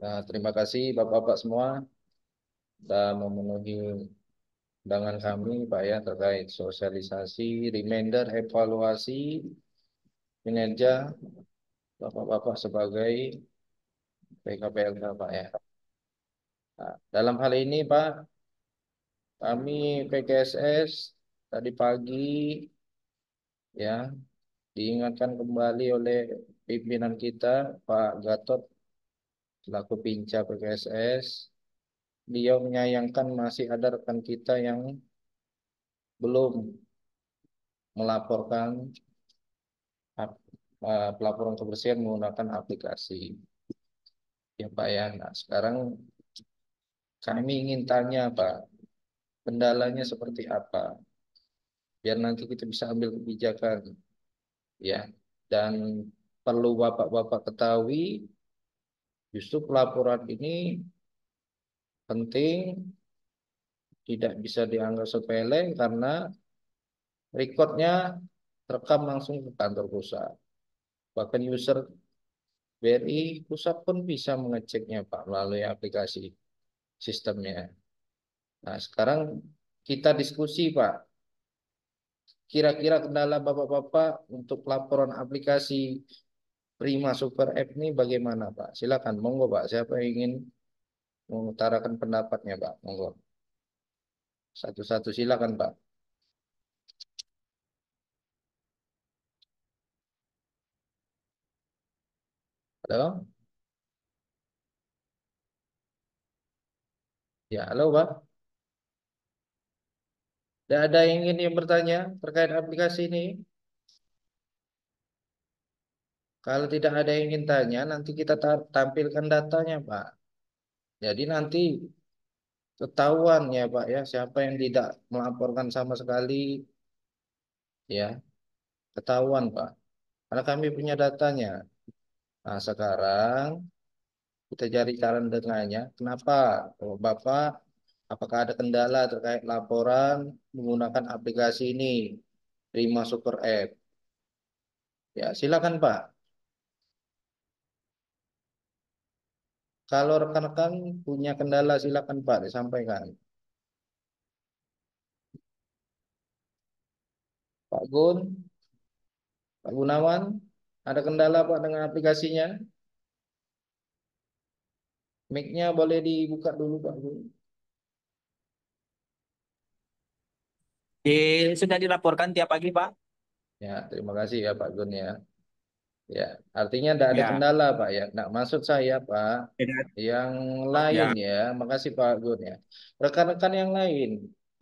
Nah, terima kasih Bapak-Bapak semua sudah memenuhi undangan kami Pak ya terkait sosialisasi, reminder, evaluasi kinerja Bapak-Bapak sebagai PKPLK Pak ya. Nah, dalam hal ini Pak, kami PKSS tadi pagi ya diingatkan kembali oleh pimpinan kita Pak Gatot selaku Pinca PKSS. Beliau menyayangkan masih ada rekan kita yang belum melaporkan pelaporan kebersihan menggunakan aplikasi. Ya Pak ya. Nah, sekarang kami ingin tanya Pak, kendalanya seperti apa? Biar nanti kita bisa ambil kebijakan ya. Dan perlu Bapak-Bapak ketahui, justru pelaporan ini penting, tidak bisa dianggap sepele karena rekodnya terekam langsung ke kantor pusat. Bahkan user BRI pusat pun bisa mengeceknya Pak melalui aplikasi sistemnya. Nah, sekarang kita diskusi Pak. Kira-kira kendala Bapak-Bapak untuk laporan aplikasi Prima Super App ini bagaimana Pak? Silakan, monggo Pak. Siapa yang ingin mengutarakan pendapatnya Pak? Monggo. Satu-satu silakan Pak. Halo? Ya, halo Pak. Tidak ada yang ingin bertanya terkait aplikasi ini? Kalau tidak ada yang ingin tanya, nanti kita tampilkan datanya Pak. Jadi nanti ketahuan ya Pak ya, siapa yang tidak melaporkan sama sekali ya, ketahuan Pak. Karena kami punya datanya. Nah, sekarang kita cari cara dengannya. Kenapa? Oh, Bapak, apakah ada kendala terkait laporan menggunakan aplikasi ini, Prima Super App? Ya, silakan Pak. Kalau rekan-rekan punya kendala, silakan Pak disampaikan. Pak Gun, Pak Gunawan, ada kendala Pak dengan aplikasinya? Mic-nya boleh dibuka dulu Pak Gun. Sudah dilaporkan tiap pagi, Pak. Ya, terima kasih ya Pak Gun ya. Ya, artinya tidak ada Ya, kendala Pak ya. Nah, maksud saya Pak, tidak. yang Oh, lain ya. ya, makasih Pak Gun ya. Rekan-rekan yang lain,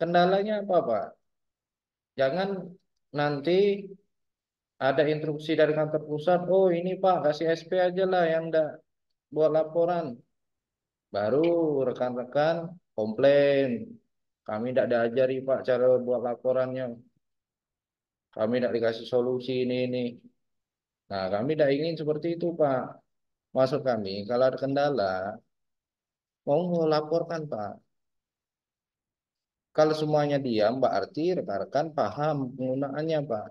kendalanya apa Pak? Jangan nanti ada instruksi dari kantor pusat, oh ini Pak kasih SP aja lah yang enggak buat laporan. Baru rekan-rekan komplain. Kami tidak diajari Pak cara buat laporannya. Kami tidak dikasih solusi ini. Nah, kami tidak ingin seperti itu Pak. Maksud kami, kalau ada kendala, mau laporkan Pak. Kalau semuanya diam, berarti rekan-rekan paham penggunaannya, Pak.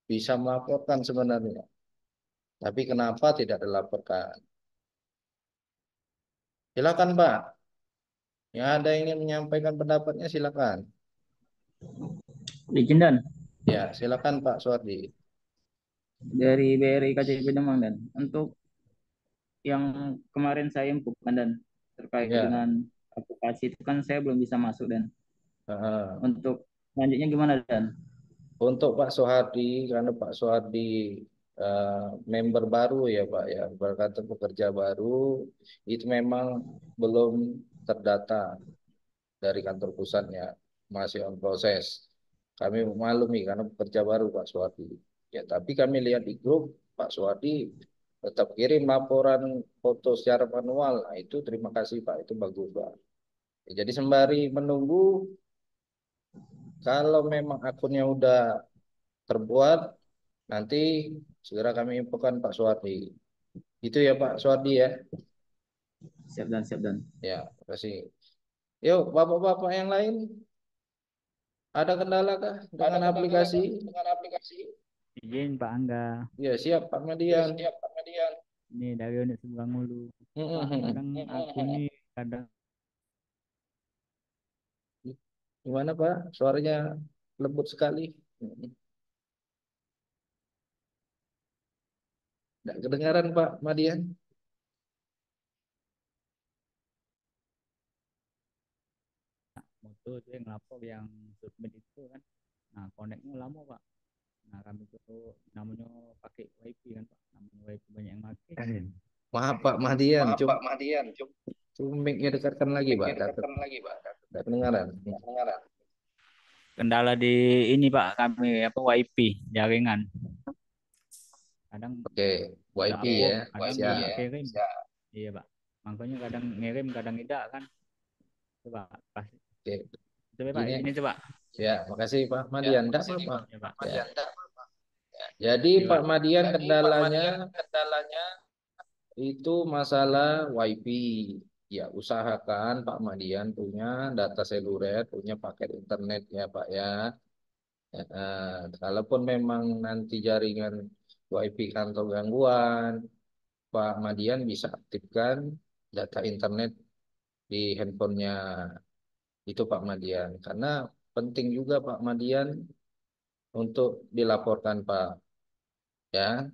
Bisa melaporkan sebenarnya. Tapi kenapa tidak dilaporkan? Silakan, Pak. Yang ada yang ingin menyampaikan pendapatnya, silakan. Izin dan Ya, silakan Pak Suwardi. dari BRI KCP Demang dan untuk yang kemarin saya infokan dan terkait Ya, dengan aplikasi itu kan saya belum bisa masuk dan eh, untuk selanjutnya gimana dan untuk Pak Sohardi, karena Pak Sohardi eh, member baru ya, Pak ya, berkata pekerja baru, itu memang belum terdata dari kantor pusatnya masih on proses. Kami memaklumi karena pekerja baru Pak Suwardi. Ya, tapi kami lihat di grup Pak Suwardi tetap kirim laporan foto secara manual. Nah, itu terima kasih Pak, itu bagus Pak. Ya, jadi sembari menunggu kalau memang akunnya udah terbuat, nanti segera kami infokan Pak Suwardi. Itu ya Pak Suwardi ya. siap dan Ya, terima kasih. Yuk, Bapak-bapak yang lain, ada kendala kah Ada dengan kendala aplikasi? kah dengan aplikasi? Izin Pak Angga. Ya, siap Pak Ya, Madian. siap, Pak Median. Ini dari unit sebelah mulu. Pak, kadang aku nih kadang Gimana Pak? Suaranya lembut sekali. Nggak kedengaran Pak Madian. moto tuh yang lapor yang submit itu kan. Nah, koneknya lama Pak. Nah, kami tuh namanya pakai WiFi kan Pak. Namanya WiFi banyak yang pakai. Maaf Pak Madian, Maaf Pak Madian, cuma mic-nya dekatkan lagi Pak. mic-nya dekatkan lagi Pak. Nggak kedengaran. Kedengaran. Kendala di ini Pak, kami apa WiFi jaringan. Kadang Oke, udah WiFi upload, ya. kadang Siap. tidak kirim. Siap. Iya Pak. Makanya kadang ngirim, kadang tidak kan. Coba pas. Oke, Coba Pak, ini ini coba. ya, makasih Pak Madian. Nggak makasih, apa-apa. Ya Pak. Ya. Madian. Jadi Iya Pak Pak. Madian Jadi Pak Madian kendalanya itu masalah WiFi. Ya, usahakan Pak Madian punya data seluler, punya paket internet ya Pak ya. Kalaupun memang nanti jaringan WiFi kantor gangguan, Pak Madian bisa aktifkan data internet di handphonenya itu Pak Madian. Karena penting juga Pak Madian untuk dilaporkan Pak. Ya,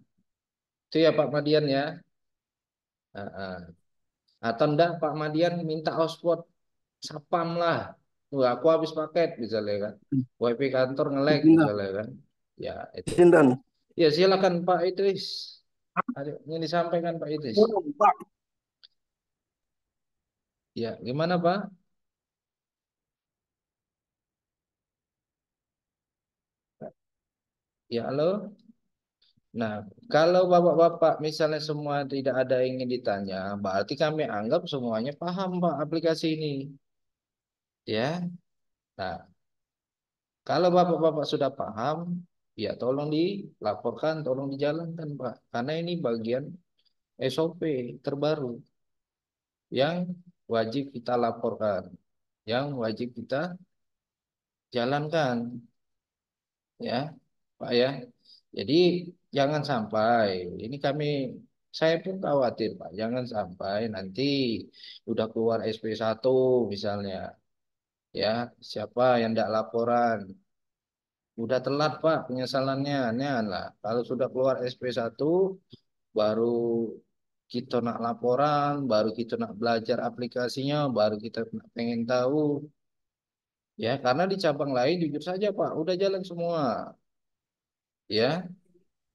itu ya Pak Madian ya. Nah, atau enggak Pak Madian minta hotspot sapam lah. Wah, aku habis paket misalnya kan. WiFi kantor nge-lag misalnya kan. Ya, itu. Jindan. Ya, silakan Pak Idris. Ada yang disampaikan Pak Idris. Ya, gimana Pak? Ya, halo. Nah, kalau Bapak-Bapak misalnya semua tidak ada yang ingin ditanya, berarti kami anggap semuanya paham Pak aplikasi ini. Ya. Nah, kalau Bapak-Bapak sudah paham, ya tolong dilaporkan, tolong dijalankan Pak. Karena ini bagian SOP terbaru yang wajib kita laporkan, yang wajib kita jalankan, ya, Pak ya. Jadi jangan sampai ini saya pun khawatir Pak, jangan sampai nanti udah keluar SP1 misalnya, ya, siapa yang tidak laporan, udah telat Pak penyesalannya, nah lah. Kalau sudah keluar SP1 baru kita nak laporan, baru kita nak belajar aplikasinya, baru kita pengen tahu. Ya, karena di cabang lain jujur saja Pak, udah jalan semua. Ya,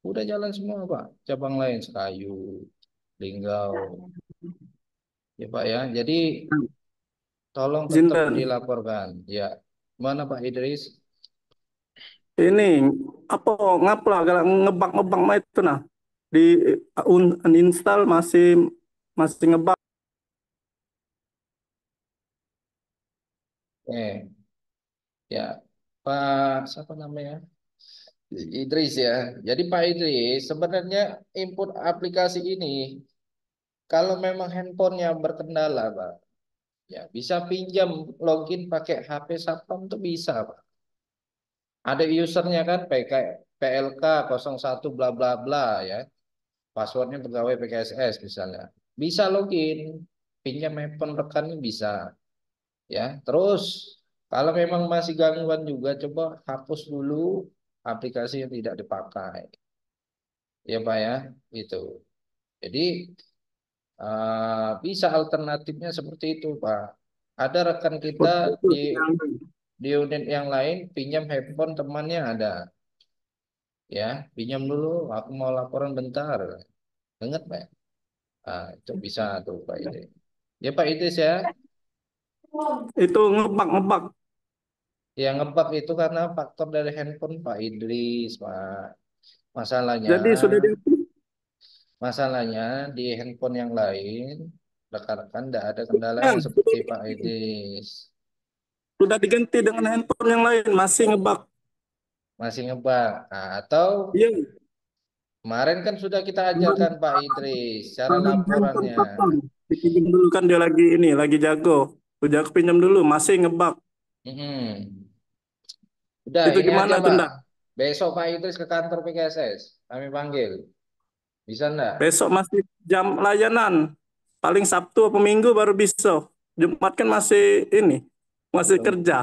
udah jalan semua Pak. Cabang lain Sekayu, Linggau. Ya Pak ya. Jadi tolong tetap Jindan. dilaporkan. Ya. Mana Pak Idris? Ini apa ngaplah kalau ngebak-ngebak mah itu nah di uninstall masih masih ngebak. Ya. Pak siapa namanya? Idris ya. Jadi Pak Idris, sebenarnya input aplikasi ini kalau memang handphonenya berkendala, Pak, ya bisa pinjam login pakai HP Satpam tuh bisa, Pak. Ada usernya kan PLK 01 bla bla bla ya. Passwordnya pegawai PKSS misalnya. Bisa login, pinjam handphone rekan ini bisa ya. Terus kalau memang masih gangguan juga coba hapus dulu aplikasi yang tidak dipakai. Ya Pak ya, itu. Jadi bisa alternatifnya seperti itu Pak. Ada rekan kita di unit yang lain pinjam handphone temannya ada. Ya, pinjam dulu, aku mau laporan bentar. Ingat Pak? Itu bisa tuh Pak Idris. Ya Pak Idris ya. Itu ngebak-ngebak. Yang ngebug itu karena faktor dari handphone Pak Idris, Pak. Masalahnya, Jadi sudah di masalahnya di handphone yang lain, rekan-rekan tidak ada kendala ya, yang seperti Pak Idris. sudah diganti dengan handphone yang lain masih ngebak. Masih ngebug. Nah, atau Iya, kemarin kan sudah kita ajarkan Pak Idris cara dengan handphone laporannya. kapan? Dipinjam dulu kan dia lagi ini, lagi jago. Udah aku pinjam dulu, masih ngebak. Mm-mm. Udah, Itu ini aja gimana tuh, Pak. Ndak? Besok Pak Idris ke kantor PKSS. Kami panggil. Bisa enggak? Besok masih jam layanan. Paling Sabtu atau Minggu baru bisa. Jumat kan masih ini, masih Satu, kerja.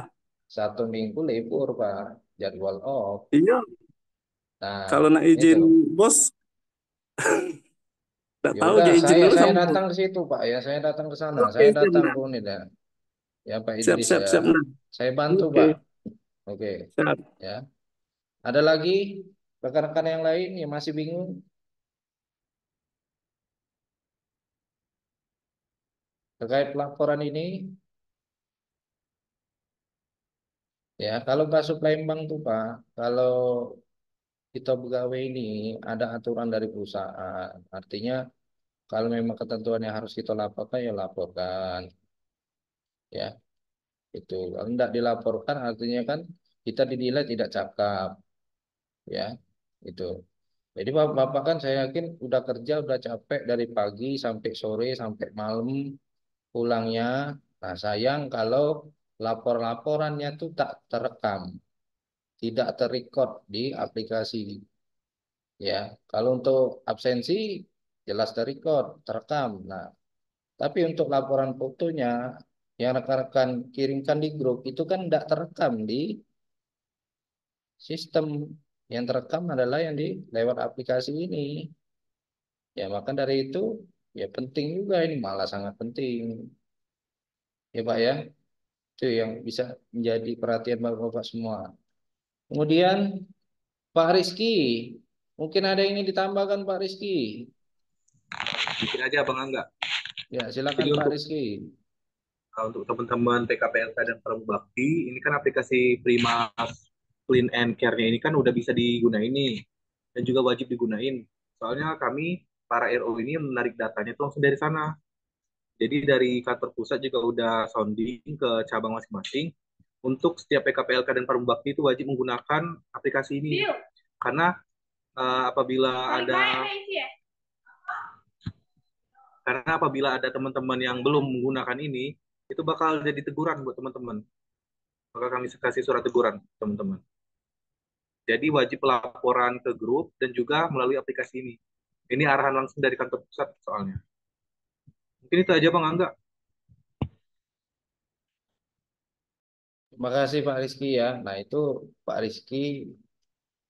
satu minggu libur, Pak. Jadwal off. Iya, Nah, kalau nak itu. izin bos, nggak Ya tahu udah, dia izin saya dulu saya sama bos. datang ke situ, Pak. Ya, saya datang ke sana. Oke, Saya siap, datang Nak. ke Unida. Ya, Pak Siap, Idris siap, ya. siap, Nak. Saya bantu, Oke, Pak. Oke, siap. ya. Ada lagi rekan-rekan yang lain yang masih bingung terkait pelaporan ini? Ya, kalau masuk Lembang tuh, Pak, kalau kita pegawai ini ada aturan dari perusahaan. Artinya kalau memang ketentuan yang harus kita laporkan ya laporkan, ya. Itu kalau tidak dilaporkan artinya kan kita dinilai tidak cakap, ya. Itu. Jadi bapak kan saya yakin udah kerja, udah capek dari pagi sampai sore sampai malam pulangnya. Nah, sayang kalau lapor-laporannya tuh tak terekam, tidak terrecord di aplikasi. Ya, kalau untuk absensi jelas terrecord, terekam. Nah, tapi untuk laporan fotonya yang rekan-rekan kirimkan di grup itu kan tidak terekam di sistem. Yang terekam adalah yang di lewat aplikasi ini. Ya, maka dari itu ya penting juga ini malah sangat penting. Ya, Pak ya. Itu yang bisa menjadi perhatian Bapak-bapak semua. Kemudian Pak Rizky, mungkin ada yang ingin ditambahkan Pak Rizky. Bikin aja Bang Angga. Ya, Jadi silakan Pak Rizky. untuk teman-teman PKPLK dan Bakti, ini kan aplikasi Primas Clean and Care-nya ini kan udah bisa digunain nih dan juga wajib digunain. Soalnya kami para RO ini menarik datanya itu langsung dari sana. Jadi dari kantor pusat juga udah sounding ke cabang masing-masing untuk setiap PKPLK dan Bakti itu wajib menggunakan aplikasi ini. Karena apabila ada teman-teman yang belum menggunakan ini, itu bakal jadi teguran buat teman-teman. Bakal kami kasih surat teguran, teman-teman. Jadi wajib laporan ke grup dan juga melalui aplikasi ini. Ini arahan langsung dari kantor pusat soalnya. Mungkin itu aja Bang Angga. Terima kasih Pak Rizky ya. Nah, itu Pak Rizky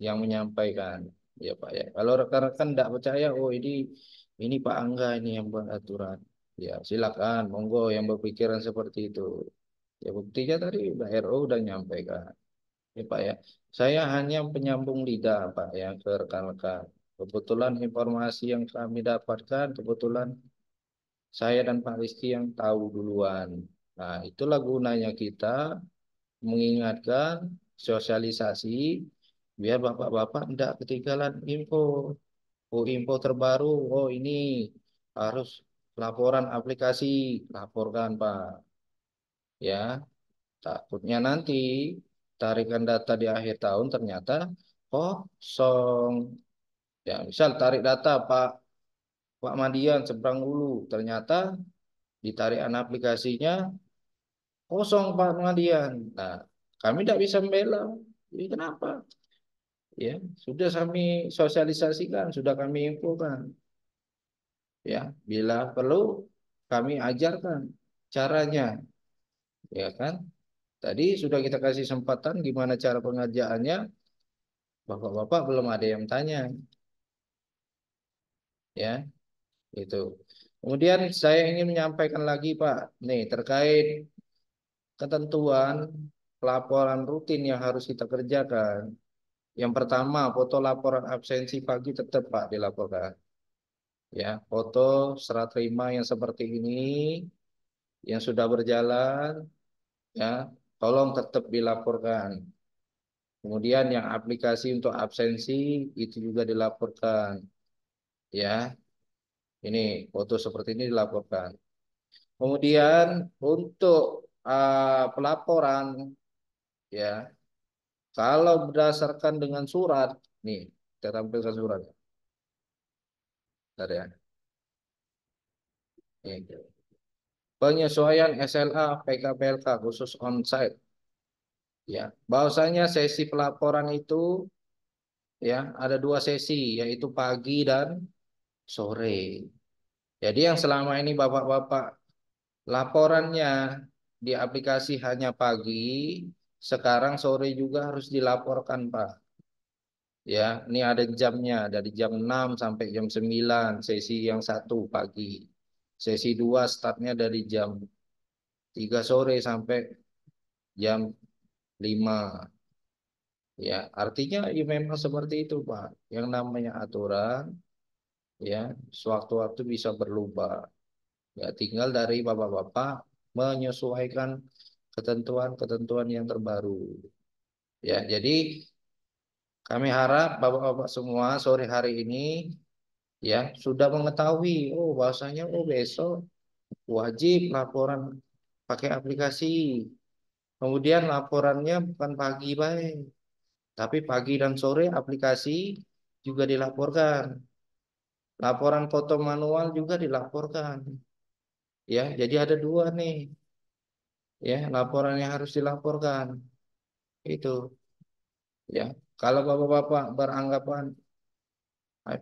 yang menyampaikan. Ya Pak ya. Kalau rekan-rekan tidak percaya, oh ini Pak Angga ini yang buat aturan. Ya silakan, monggo yang berpikiran seperti itu. Ya buktinya tadi Mbak RO udah nyampaikan. Ya Pak ya. Saya hanya penyambung lidah Pak ya ke rekan-rekan. Kebetulan informasi yang kami dapatkan, kebetulan saya dan Pak Rizky yang tahu duluan. Nah, itulah gunanya kita mengingatkan, sosialisasi, biar bapak-bapak tidak ketinggalan info. Oh, info terbaru, oh ini harus laporan aplikasi, laporkan Pak. Ya, takutnya nanti tarikan data di akhir tahun ternyata kosong. Ya, misal tarik data Pak Madian seberang dulu, ternyata ditarikan aplikasinya kosong Pak Madian. Nah, kami tidak bisa membela. Ini kenapa? Ya, sudah kami sosialisasikan, sudah kami infokan. Ya, bila perlu kami ajarkan caranya, ya kan? Tadi sudah kita kasih kesempatan gimana cara pengerjaannya, bapak-bapak belum ada yang tanya, ya, itu. Kemudian saya ingin menyampaikan lagi, Pak, nih terkait ketentuan pelaporan rutin yang harus kita kerjakan. Yang pertama, foto laporan absensi pagi tetap Pak dilaporkan. Ya, foto serah terima yang seperti ini yang sudah berjalan, ya, tolong tetap dilaporkan. Kemudian yang aplikasi untuk absensi itu juga dilaporkan, ya. Ini foto seperti ini dilaporkan. Kemudian untuk pelaporan, ya, kalau berdasarkan dengan surat, nih, kita tampilkan surat, bentar ya. Nih. Penyesuaian SLA PKPLK khusus onsite. Ya, bahwasanya sesi pelaporan itu ya ada dua sesi, yaitu pagi dan sore. Jadi yang selama ini Bapak-bapak laporannya di aplikasi hanya pagi, sekarang sore juga harus dilaporkan, Pak. Ya, ini ada jamnya dari jam 6 sampai jam 9, sesi yang satu pagi. Sesi dua startnya dari jam 3 sore sampai jam 5. Ya, artinya ya memang seperti itu, Pak. Yang namanya aturan ya, sewaktu-waktu bisa berubah. Ya, tinggal dari bapak-bapak menyesuaikan ketentuan-ketentuan yang terbaru. Ya, jadi kami harap bapak-bapak semua sore hari ini ya sudah mengetahui, oh bahwasanya oh besok wajib laporan pakai aplikasi. Kemudian laporannya bukan pagi baik, tapi pagi dan sore aplikasi juga dilaporkan. Laporan foto manual juga dilaporkan. Ya, jadi ada dua nih. Ya, laporan yang harus dilaporkan. Itu, ya. Kalau bapak-bapak beranggapan,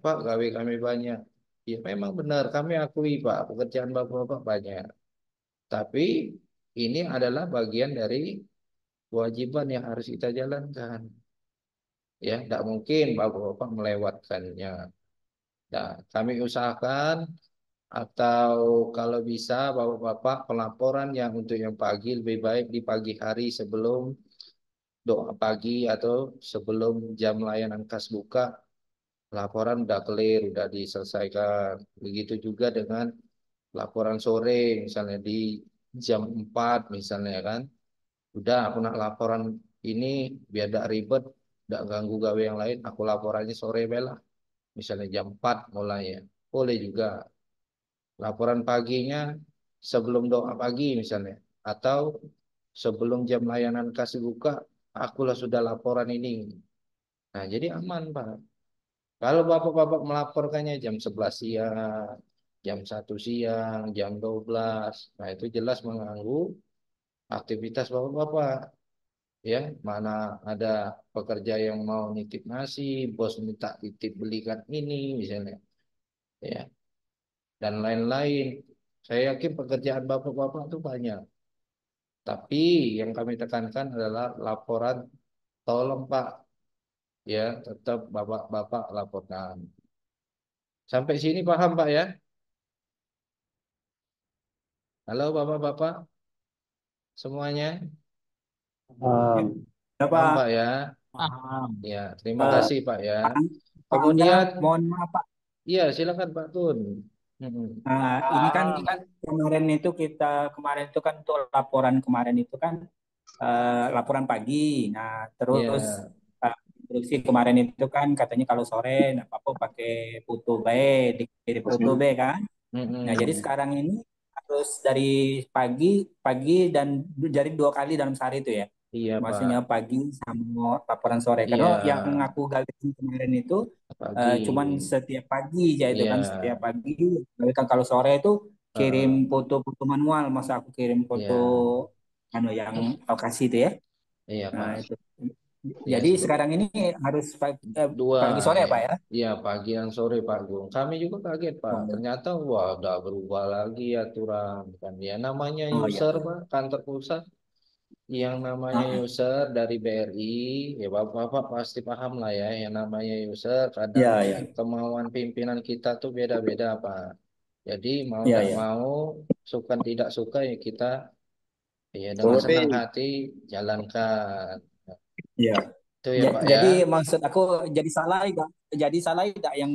Pak, gawe kami banyak. Ya, memang benar, kami akui, Pak, pekerjaan bapak-bapak banyak. Tapi ini adalah bagian dari kewajiban yang harus kita jalankan. Ya, tidak mungkin bapak-bapak melewatkannya. Nah, kami usahakan atau kalau bisa bapak-bapak pelaporan yang untuk yang pagi lebih baik di pagi hari sebelum doa pagi atau sebelum jam layanan kas buka, laporan udah clear, udah diselesaikan. Begitu juga dengan laporan sore, misalnya di jam 4 misalnya kan. Udah aku nak laporan ini biar tidak ribet, tidak ganggu gawe yang lain, aku laporannya sore bela. Misalnya jam 4 mulainya. Boleh juga. Laporan paginya sebelum doa pagi misalnya. Atau sebelum jam layanan kas buka, akulah sudah laporan ini. Nah, jadi aman, Pak. Kalau bapak-bapak melaporkannya jam 11 siang, jam 1 siang, jam 12, nah itu jelas mengganggu aktivitas bapak-bapak. Ya, mana ada pekerja yang mau nitip nasi, bos minta titip belikan ini misalnya. Ya, dan lain-lain. Saya yakin pekerjaan bapak-bapak itu banyak. Tapi yang kami tekankan adalah laporan, tolong Pak, ya tetap bapak-bapak laporkan. Sampai sini paham Pak ya? Halo bapak-bapak semuanya, Ya paham Pak, Pak ya? Paham. Ya, terima Eh, kasih Pak ya. Pak Angga, Kemudian, mohon maaf Pak. iya silakan Pak Tun. Mm-mm. Nah, ini kan kemarin itu kan untuk laporan kemarin itu kan laporan pagi. Nah, terus Ya, instruksi kemarin itu kan katanya kalau sore nggak apa-apa pakai foto baik, dikirim foto baik kan. Nah, jadi mm-mm. sekarang ini harus dari pagi pagi dan jadi 2 kali dalam sehari itu ya. Iya Maksudnya Pak. pagi sama laporan sore. Karena Iya, yang aku galiin kemarin itu pagi. cuman setiap pagi aja itu Iya, kan setiap pagi. Tapi kan kalau sore itu kirim eh, foto-foto manual. Masa aku kirim foto iya, yang lokasi itu ya. iya Nah Pak. itu. Ya, Jadi sekarang ini harus dua pagi sore ya ya. Pak ya. Iya, pagi dan sore Pak Gung. Kami juga kaget Pak. Oh, Ternyata wah udah berubah lagi aturan kan. Ya namanya oh ya. user Pak, kantor pusat yang namanya Ah, user dari BRI, ya Bapak-bapak pasti paham lah ya, yang namanya user kadang ya ya kemauan pimpinan kita tuh beda-beda Pak. Jadi mau ya tidak ya. mau, suka tidak suka ya kita ya dengan senang hati jalankan. Ya. Itu ya Pak ya. Jadi maksud aku jadi salah tidak yang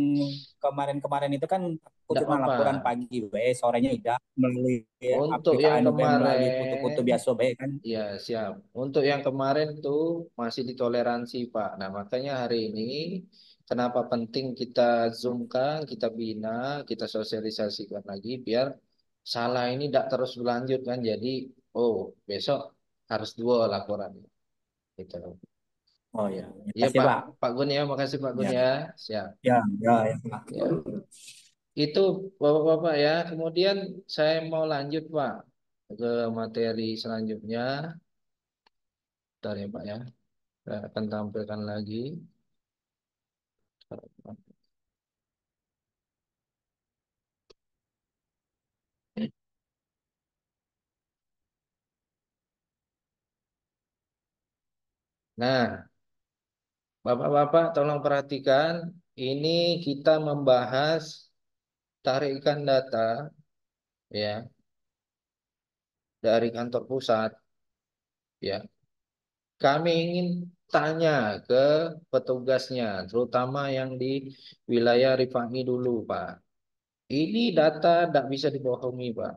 kemarin-kemarin itu kan aku Tidak cuma apa-apa. laporan pagi bae sorenya tidak melalui Untuk yang aplikasi melalui foto-foto kemarin, biasa bae kan. ya siap. Untuk yang kemarin tuh masih ditoleransi Pak. Nah makanya hari ini kenapa penting kita zoomkan, kita bina, kita sosialisasikan lagi biar salah ini tidak terus berlanjut kan. Jadi, oh besok harus dua laporan. Gitu. Oh ya, Iya kasih Pak, Pak. Pak Gun ya, makasih Pak Gun Ya, ya. Siap. ya, ya, ya, Pak. Ya. Itu Bapak-bapak ya. Kemudian saya mau lanjut Pak ke materi selanjutnya. Bentar ya Pak ya. Saya akan tampilkan lagi. Nah, Bapak-bapak tolong perhatikan, ini kita membahas tarikan data ya dari kantor pusat ya. Kami ingin tanya ke petugasnya, terutama yang di wilayah Rifai dulu, Pak. Ini data tidak bisa dibohongi, Pak.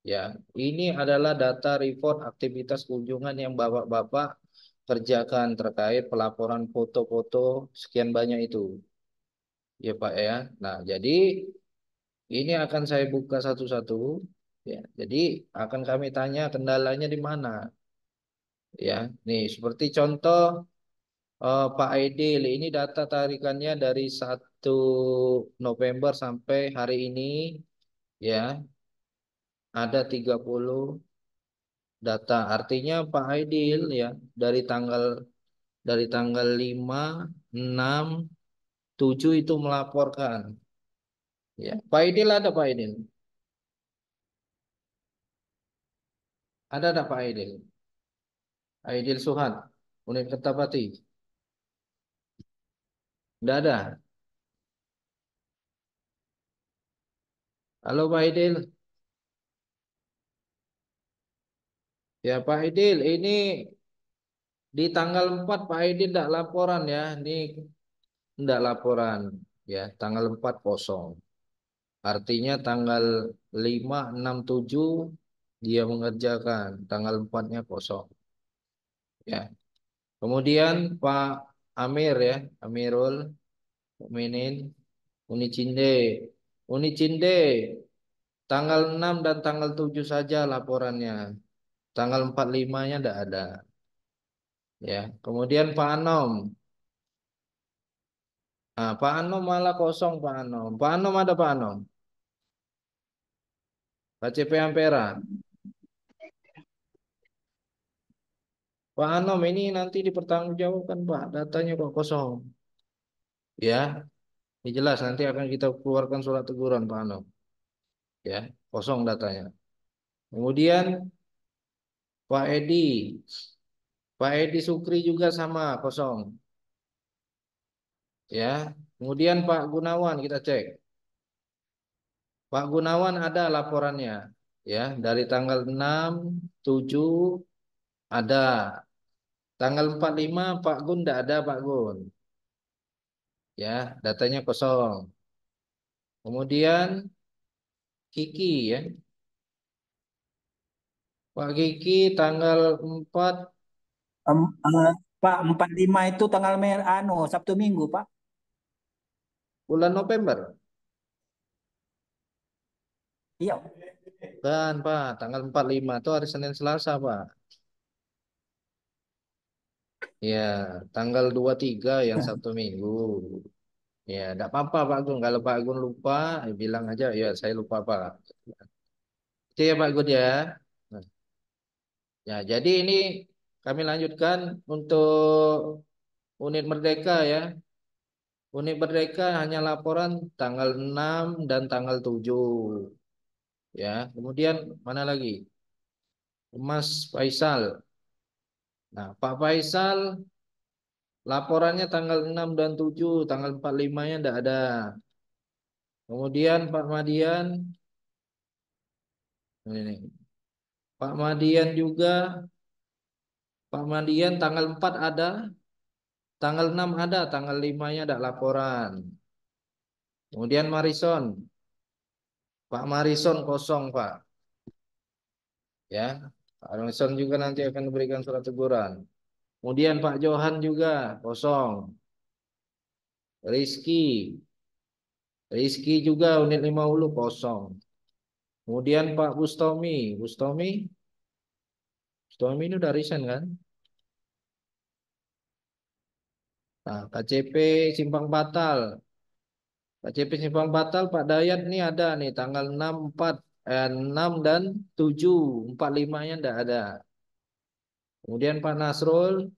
Ya, ini adalah data report aktivitas kunjungan yang bapak-bapak kerjakan terkait pelaporan foto-foto sekian banyak itu. Ya, Pak ya. Nah, jadi ini akan saya buka satu-satu. Ya, jadi akan kami tanya kendalanya di mana. Ya, nih seperti contoh Pak Aidil, ini data tarikannya dari 1 November sampai hari ini. Ya, ada 30 data. Artinya Pak Aidil ya dari tanggal 5, 6, 7 itu melaporkan. Ya, Pak Aidil ada Pak Aidil? Ada Pak Aidil? Aidil Suhan, Unit Kertapati. Tidak ada. Halo Pak Aidil. Ya Pak Aidil, ini di tanggal 4 Pak Aidil tidak laporan ya. Ini tidak laporan. Ya, tanggal 4 kosong. Artinya tanggal 5, 6, 7 dia mengerjakan. Tanggal 4-nya kosong. Ya. Kemudian Pak Amir ya, Amirul Mukminin Unicinde. Unicinde tanggal 6 dan tanggal 7 saja laporannya. Tanggal 45-nya tidak ada. Ya. Kemudian Pak Anom. Nah, Pak Anom malah kosong Pak Anom. Pak Anom ada Pak Anom. KCP Ampera. Pak Anom ini nanti dipertanggungjawabkan Pak. Datanya kok kosong. Ya, ini jelas nanti akan kita keluarkan surat teguran Pak Anom. Ya, kosong datanya. Kemudian Pak Edi. Pak Edi Sukri juga sama kosong. Ya. Kemudian Pak Gunawan kita cek. Pak Gunawan ada laporannya. Ya, dari tanggal 6, 7 ada. Tanggal 45 Pak Gun tidak ada Pak Gun. Ya, datanya kosong. Kemudian Kiki ya. Pak Kiki tanggal 4 Pak 45 itu tanggal Sabtu Minggu, Pak. bulan November. Iya. Kan Pak, tanggal 45 itu hari Senin Selasa Pak. Ya, tanggal 23 yang Sabtu Minggu. Ya, tidak apa-apa Pak Gun. Kalau Pak Gun lupa, bilang aja, ya saya lupa Pak. Itu ya Pak Gun ya. Nah, ya, jadi ini kami lanjutkan untuk unit Merdeka ya. Unit Merdeka hanya laporan tanggal 6 dan tanggal 7. Ya, kemudian mana lagi? Mas Faisal. Nah, Pak Faisal laporannya tanggal 6 dan 7, tanggal 45-nya tidak ada. Kemudian Pak Madian, ini. Pak Madian juga, Pak Madian tanggal 4 ada, tanggal 6 ada, tanggal 5-nya ada laporan. Kemudian Marison, Pak Marison kosong Pak. Ya, Pak Marison juga nanti akan diberikan surat teguran. Kemudian Pak Johan juga kosong. Rizky, Rizky juga unit 5 Hulu kosong. Kemudian Pak Bustomi, Bustomi ini udah resign kan? Nah, KCP Simpang Batal. KCP Simpang Batal Pak Dayat nih ada nih tanggal 6, 4, 6 dan 7. 45-nya enggak ada. Kemudian Pak Nasrul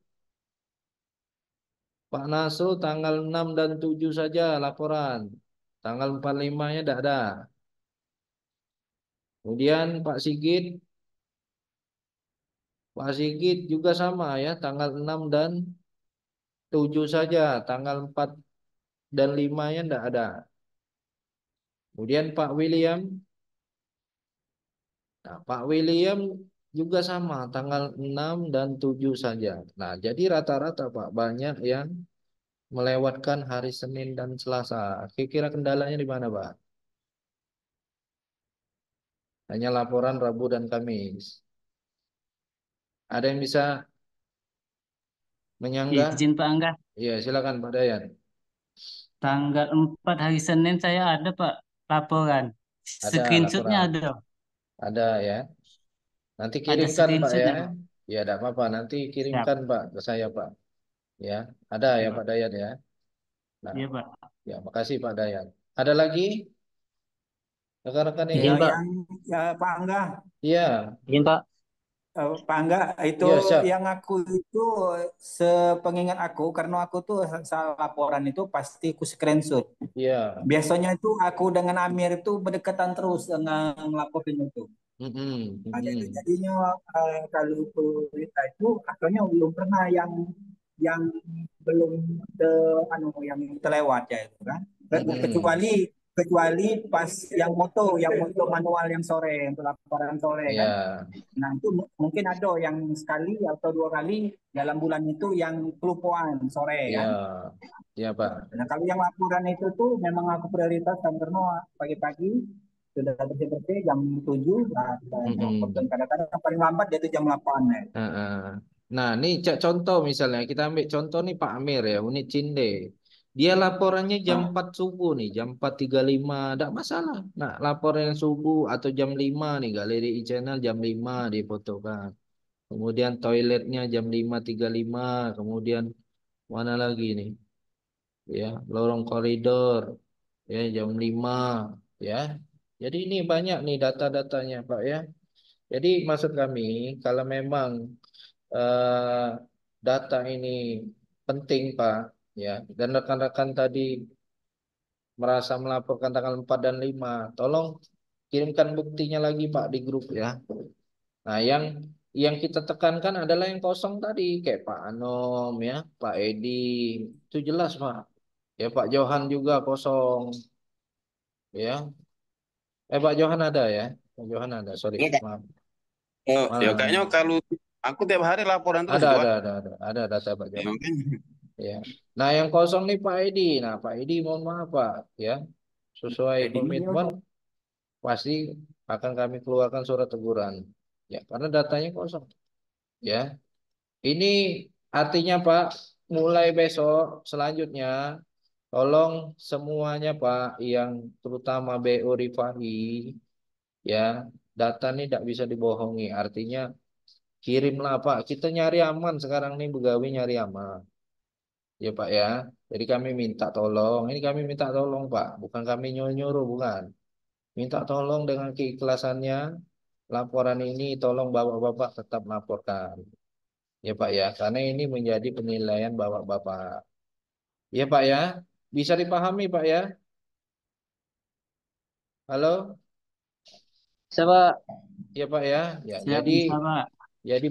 tanggal 6 dan 7 saja laporan. Tanggal 45-nya enggak ada. Kemudian Pak Sigit Pak Sigit juga sama ya, tanggal 6 dan 7 saja, tanggal 4 dan 5-nya enggak ada. Kemudian Pak William, nah, Pak William juga sama, tanggal 6 dan 7 saja. Nah, jadi rata-rata Pak banyak yang melewatkan hari Senin dan Selasa. Kira-kira kendalanya di mana, Pak? Hanya laporan Rabu dan Kamis. Ada yang bisa menyanggah? Izin Pak Angga, Iya, silakan Pak Dayan. tanggal 4 hari Senin saya ada Pak laporan. Ada Screenshotnya laporan. ada. Ada ya. Nanti Ada kirimkan Pak ya. screenshotnya Pak. Ya, tidak apa-apa. Nanti Siap. kirimkan Pak ke saya Pak. Ya, ada Oke ya Pak. Pak Dayan ya. Nah, Iya Pak. ya makasih Pak Dayan. Ada lagi rekan-rekan yang Ya, Izin Pak, yang ya, Pak Angga, Iya, izin Pak. Pak Angga itu iya siap. yang aku itu sepengingat aku karena aku tuh salah laporan itu pasti aku screenshot. Iya. Biasanya itu aku dengan Amir itu berdekatan terus dengan laporin itu. Mm-mm, Nah, mm-mm. jadinya kalau itu kita itu akhirnya belum pernah yang belum yang terlewat ya itu kan. Mm-mm. Kecuali kecuali pas yang moto manual yang sore untuk laporan sore Iya, kan. Nah itu mungkin ada yang sekali atau dua kali dalam bulan itu yang kelupaan sore iya, kan. iya Pak. Nah kalau yang laporan itu tuh memang aku prioritaskan karena pagi-pagi sudah bersih-bersih jam 7 lah kita nyopot. Dan Mm-mm. kadang-kadang paling lambat dia itu jam 8 ya. Heeh. Nah, ini contoh misalnya kita ambil contoh nih Pak Amir ya, unit Cinde. Dia laporannya jam 4 subuh nih, jam 4.35, enggak masalah. Nah, laporan subuh atau jam 5 nih, galeri e-channel jam 5 difotokan. Kemudian toiletnya jam 5.35, kemudian mana lagi nih? Ya, lorong koridor ya jam 5 ya. Jadi ini banyak nih data-datanya Pak ya. Jadi maksud kami kalau memang eh, data ini penting Pak ya, dan rekan-rekan tadi merasa melaporkan tanggal 4 dan 5, tolong kirimkan buktinya lagi Pak di grup ya. Nah, yang kita tekankan adalah yang kosong tadi kayak Pak Anom ya, Pak Edi, itu jelas Pak. Ya Pak Johan juga kosong ya. Pak Johan ada ya. Pak Johan ada, sorry. Enggak, Pak. Maaf. Oh, ya kayaknya Maaf. kalau aku tiap hari laporan terus Ada, itu, ada, Pak. ada, ada data Pak Ya, Johan. makanya. Ya. Nah, yang kosong nih Pak Edi. Nah, Pak Edi mohon maaf Pak, ya. Sesuai Jadi ini komitmen pasti akan kami keluarkan surat teguran. Ya, karena datanya kosong. Ya. Ini artinya Pak, mulai besok selanjutnya tolong semuanya Pak yang terutama BO Rifahi ya, data ini tidak bisa dibohongi. Artinya kirimlah Pak. Kita nyari aman sekarang nih, begawi nyari aman. Ya Pak ya. Jadi kami minta tolong. Ini kami minta tolong Pak. Bukan kami nyuruh, bukan. Minta tolong dengan keikhlasannya. Laporan ini tolong bapak-bapak tetap laporkan. Ya Pak ya. Karena ini menjadi penilaian bapak-bapak. Ya Pak ya. Bisa dipahami Pak ya. Halo. Siapa? Ya Pak ya. Ya, Siap jadi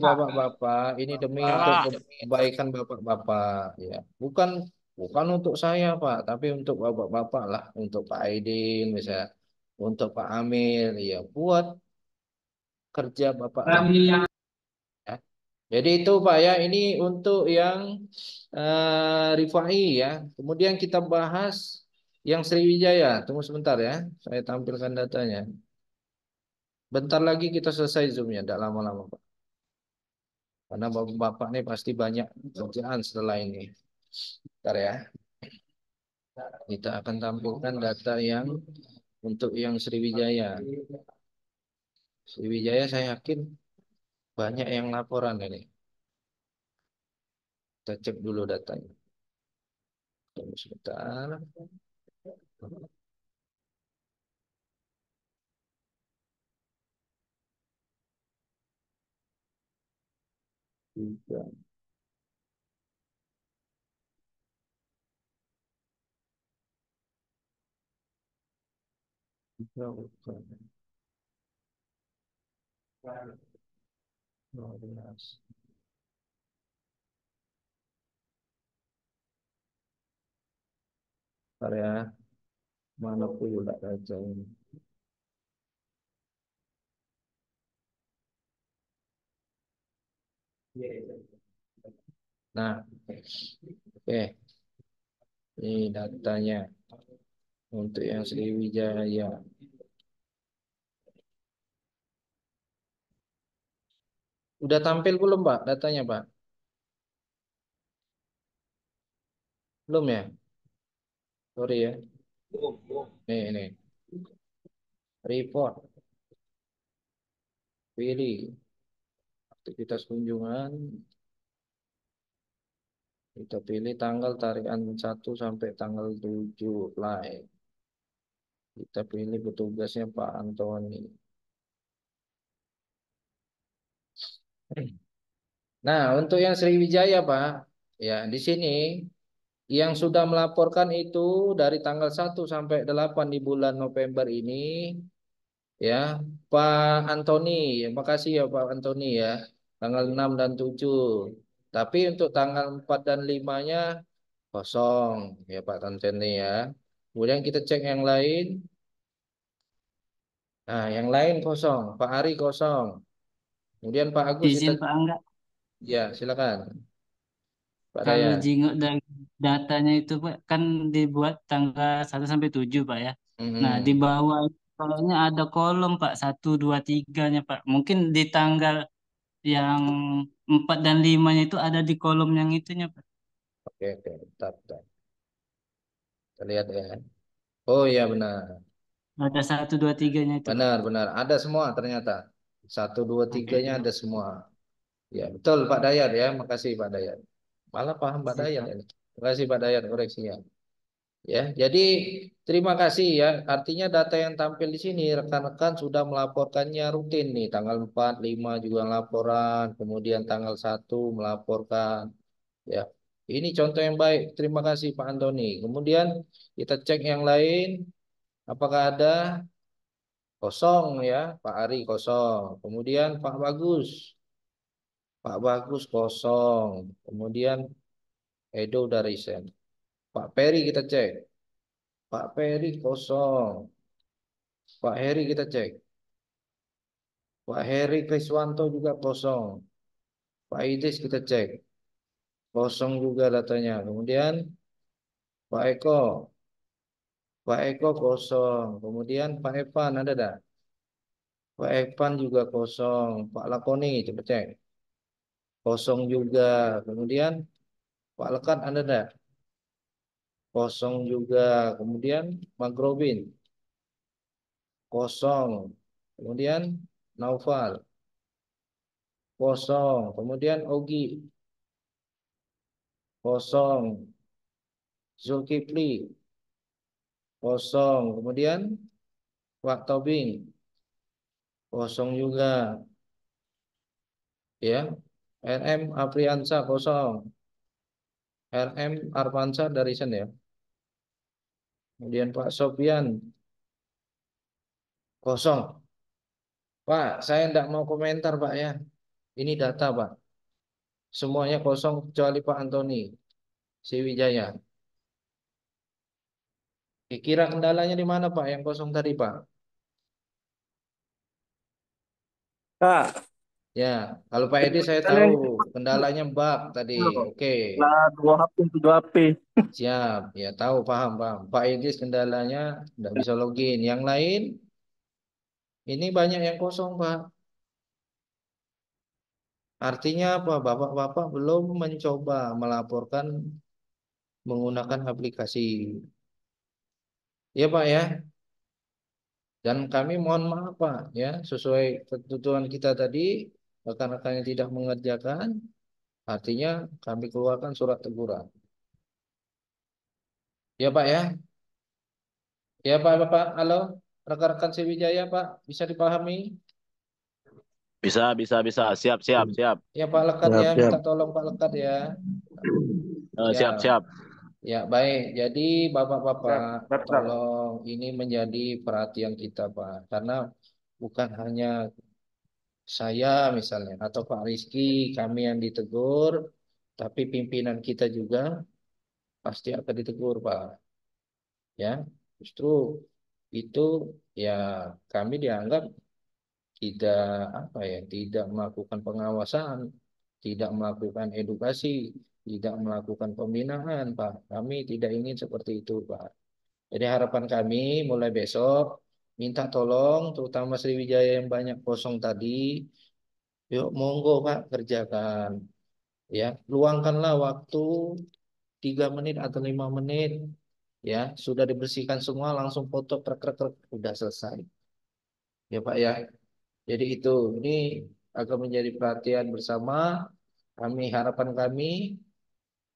bisa Pak. bapak-bapak ini demi untuk kebaikan bapak-bapak ya. Bukan bukan untuk saya Pak, tapi untuk bapak-bapak lah, untuk Pak Aidil misalnya, untuk Pak Amir ya, buat kerja bapak lebih ya. Jadi itu Pak ya, ini untuk yang Rifai ya. Kemudian kita bahas yang Sriwijaya. Tunggu sebentar ya, saya tampilkan datanya. Bentar lagi kita selesai zoomnya, tidak lama-lama Pak. Karena bapak-bapak ini pasti banyak kerjaan setelah ini. Bentar ya. Kita akan tampilkan data yang untuk yang Sriwijaya. Sriwijaya saya yakin banyak yang laporan ini. Kita cek dulu datanya. Tunggu sebentar. Tiga, tiga, bukan. 12. Bentar ya, mana pula aja ini. Nah, oke, ini datanya untuk yang Sriwijaya. Udah tampil belum, Pak, datanya, Pak? Belum ya? Sorry ya. Nih. Report. Pilih aktivitas kunjungan. Kita pilih tanggal tarikan 1 sampai tanggal 7 live. Kita pilih petugasnya Pak Antoni. Nah, untuk yang Sriwijaya, Pak, ya di sini yang sudah melaporkan itu dari tanggal 1 sampai 8 di bulan November ini, ya, Pak Antoni. Ya, makasih ya Pak Antoni ya. Tanggal 6 dan 7. Tapi untuk tanggal 4 dan 5-nya kosong, ya Pak Antoni ya. Kemudian kita cek yang lain. Nah, yang lain kosong. Pak Ari kosong. Kemudian Pak Agus kita, Izin Pak Angga, ya silakan. Pak kalau Dayan. jingok dari datanya itu Pak kan dibuat tanggal 1 sampai 7 Pak ya. Nah di Mhm. bawah itu kayaknya ada kolom Pak 1, 2, 3-nya Pak. Mungkin di tanggal yang 4 dan 5-nya itu ada di kolom yang itunya Pak. Oke, bentar. Kita lihat ya. Oh iya benar. Ada 1, 2, 3-nya itu Pak. Benar. Ada semua ternyata. Satu, dua, Oke, tiganya ada semua. Ya, betul Pak Dayat ya. Makasih Pak Dayat. Malah paham Pak sip Dayat Pak. ini. Terima kasih Pak Dayat koreksinya. Ya, jadi terima kasih ya. Artinya data yang tampil di sini rekan-rekan sudah melaporkannya rutin nih. Tanggal 4, 5 juga laporan, kemudian tanggal 1 melaporkan. Ya. Ini contoh yang baik. Terima kasih Pak Antoni. Kemudian kita cek yang lain. Apakah ada kosong ya? Pak Ari kosong. Kemudian Pak Bagus kosong. Kemudian Edo udah resign. Pak Peri kita cek. Pak Peri kosong. Pak Heri kita cek. Pak Heri Kriswanto juga kosong. Pak Idris kita cek. Kosong juga datanya. Kemudian Pak Eko. Pak Eko kosong. Kemudian Pak Evan ada dah. Pak Evan juga kosong. Pak Lakoni coba cek. Kosong juga. Kemudian Pak Lekat ada dah. Kosong juga. Kemudian Pak Robin. Kosong. Kemudian Naufal. Kosong. Kemudian Ogi. Kosong. Zulkifli. Kosong. Kemudian Pak Tobing. Kosong juga. Ya. RM Apriansa kosong. RM Arfansa dari sana ya. Kemudian Pak Sofian kosong. Pak, saya tidak mau komentar Pak ya. Ini data Pak. Semuanya kosong kecuali Pak Antoni Sriwijaya. Kira kendalanya di mana Pak yang kosong tadi Pak? Kak, Ya, kalau Pak Edi saya kan tahu yang kendalanya bug tadi. Oke, lah 2 HP 7 HP. siap. Ya tahu, paham. Pak Edi kendalanya tidak bisa login. Yang lain ini banyak yang kosong Pak. Artinya apa? Bapak-bapak belum mencoba melaporkan menggunakan aplikasi. Ya Pak ya. Dan kami mohon maaf Pak ya, sesuai ketentuan kita tadi, rekan-rekan yang tidak mengerjakan, artinya kami keluarkan surat teguran. Ya Pak ya. Ya Pak, Bapak, halo, rekan-rekan Sriwijaya Pak, bisa dipahami? Bisa. Siap. Ya Pak Lekat ya, Siap. minta tolong Pak Lekat ya. Ya, Siap. ya baik. Jadi Bapak-bapak, Siap. tolong ini menjadi perhatian kita Pak, karena bukan hanya saya misalnya atau Pak Rizky, kami yang ditegur, tapi pimpinan kita juga pasti akan ditegur, Pak. Ya, justru itu ya kami dianggap tidak apa ya, tidak melakukan pengawasan, tidak melakukan edukasi, tidak melakukan pembinaan, Pak. Kami tidak ingin seperti itu, Pak. Jadi harapan kami mulai besok minta tolong, terutama Sriwijaya yang banyak kosong tadi, yuk monggo Pak kerjakan, ya luangkanlah waktu 3 menit atau 5 menit, ya sudah dibersihkan semua langsung foto trek trek trek udah selesai, ya Pak ya. Jadi itu ini akan menjadi perhatian bersama kami. Harapan kami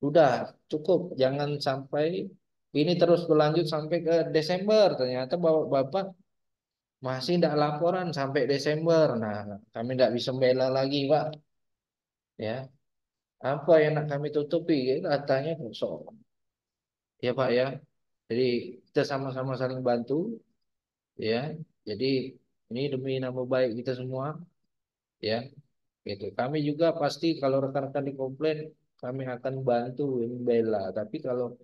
udah cukup, jangan sampai ini terus berlanjut sampai ke Desember. Ternyata bapak masih tidak laporan sampai Desember. Nah, kami tidak bisa membela lagi, Pak. Ya, apa yang nak kami tutupi? Ya, datanya kosong. Ya, Pak ya. Jadi kita sama-sama saling bantu, ya. Jadi ini demi nama baik kita semua, ya. Gitu. Kami juga pasti kalau rekan-rekan dikomplain, kami akan bantu membela. Tapi kalau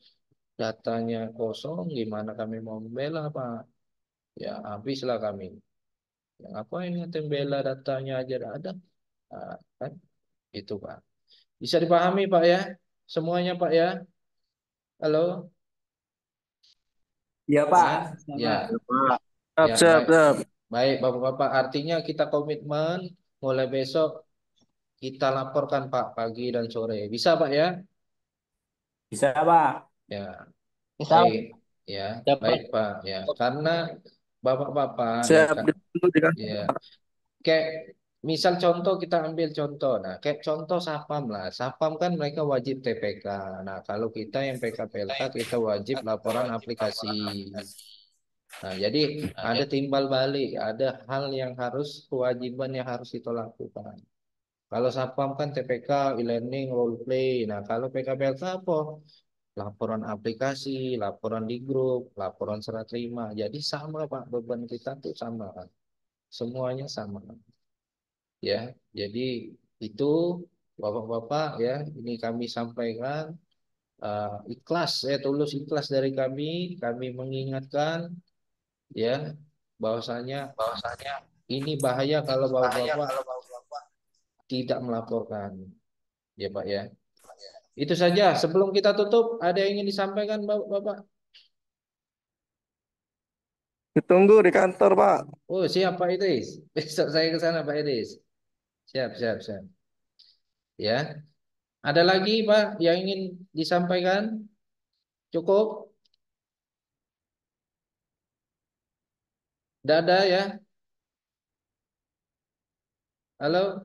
datanya kosong, gimana kami mau membela, Pak? Ya, habislah kami. Yang apa ini membela datanya aja tidak ada. Nah, kan? Itu, Pak. Bisa dipahami, Pak ya? Semuanya, Pak ya? Halo? Ya Pak. Ya, ya, Pak. Siap, ya, siap, baik. siap. Baik, Bapak-Bapak. Artinya kita komitmen mulai besok kita laporkan, Pak, pagi dan sore. Bisa, Pak ya? Bisa Pak. Ya, Bisa. baik. Ya, Dapat. baik, Pak. Ya, karena Bapak-bapak ya, Siap, Kak. ditunggu di kantor. Ya, kayak misal contoh kita ambil contoh. Nah, kayak contoh Sapam lah. Sapam kan mereka wajib TPK. Nah, kalau kita yang PKPLK kita wajib laporan aplikasi. Nah, jadi ada timbal balik, ada hal yang harus kewajiban yang harus kita lakukan. Kalau Sapam kan TPK, e-learning, role play. Nah, kalau PKPLK apa? Laporan aplikasi, laporan di grup, laporan serah terima. Jadi sama Pak, beban kita tuh sama kan. Semuanya sama. Ya, jadi itu Bapak-bapak ya, ini kami sampaikan ikhlas, tulus ikhlas dari kami mengingatkan ya bahwasanya ini bahaya kalau Bapak-bapak tidak melaporkan, ya Pak ya. Itu saja. Sebelum kita tutup, ada yang ingin disampaikan Bapak? Ditunggu di kantor, Pak. Oh, siap Pak Idris. Besok saya ke sana Pak Idris. Siap, siap, siap. Ya. Ada lagi Pak yang ingin disampaikan? Cukup? Tidak ada ya? Halo?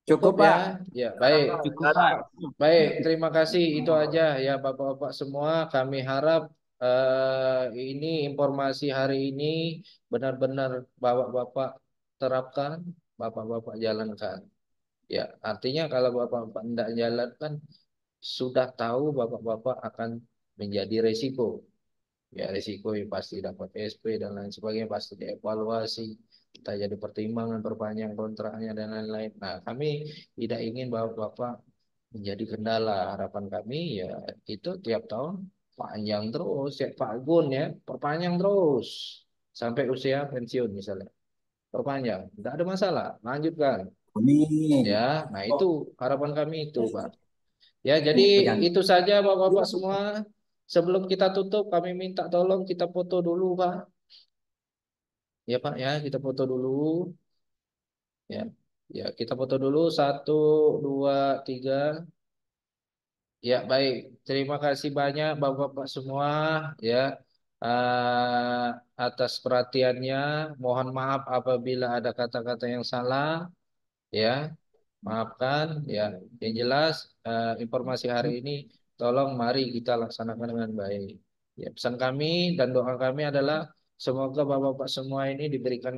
Cukup Cukup ya? Pak. Ya, baik. Cukup Pak. Baik, terima kasih. Itu aja ya Bapak-bapak semua. Kami harap ini informasi hari ini benar-benar Bapak-bapak terapkan, Bapak-bapak jalankan. Ya, artinya kalau Bapak-bapak tidak jalankan, sudah tahu Bapak-bapak akan menjadi resiko. Ya, risiko yang pasti dapat SP dan lain sebagainya pasti dievaluasi. Kita jadi pertimbangan perpanjang kontraknya dan lain-lain. Nah, kami tidak ingin Bapak-bapak menjadi kendala. Harapan kami ya itu tiap tahun panjang terus ya Pak Gun ya, perpanjang terus sampai usia pensiun misalnya. Perpanjang, tidak ada masalah, lanjutkan. Amin. Ya, nah itu harapan kami itu, Pak. Ya, Oh, jadi jangan. itu saja Bapak-bapak semua. Sebelum kita tutup, kami minta tolong kita foto dulu, Pak. Ya, Pak, ya, kita foto dulu. Ya, ya, kita foto dulu. 1, 2, 3. Ya, baik. Terima kasih banyak Bapak-bapak semua. Ya, eh, atas perhatiannya. Mohon maaf apabila ada kata-kata yang salah. Ya, maafkan. Ya, yang jelas informasi hari ini tolong mari kita laksanakan dengan baik. Ya, pesan kami dan doa kami adalah semoga Bapak-bapak semua ini diberikan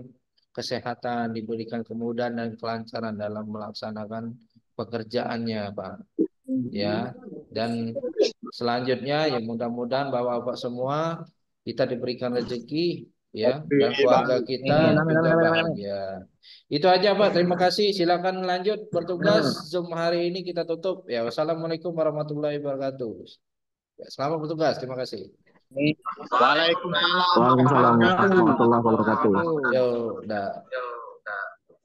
kesehatan, diberikan kemudahan dan kelancaran dalam melaksanakan pekerjaannya, Pak. Ya, dan selanjutnya ya mudah-mudahan Bapak-bapak semua kita diberikan rezeki ya, dan keluarga kita Amin, amin, juga amin, amin, amin. bahagia. Itu aja Pak, terima kasih. Silakan lanjut bertugas. Zoom hari ini kita tutup. Ya, wassalamualaikum warahmatullahi wabarakatuh. Ya, selamat bertugas, terima kasih. Waalaikumsalam warahmatullahi wabarakatuh. Yo, dah.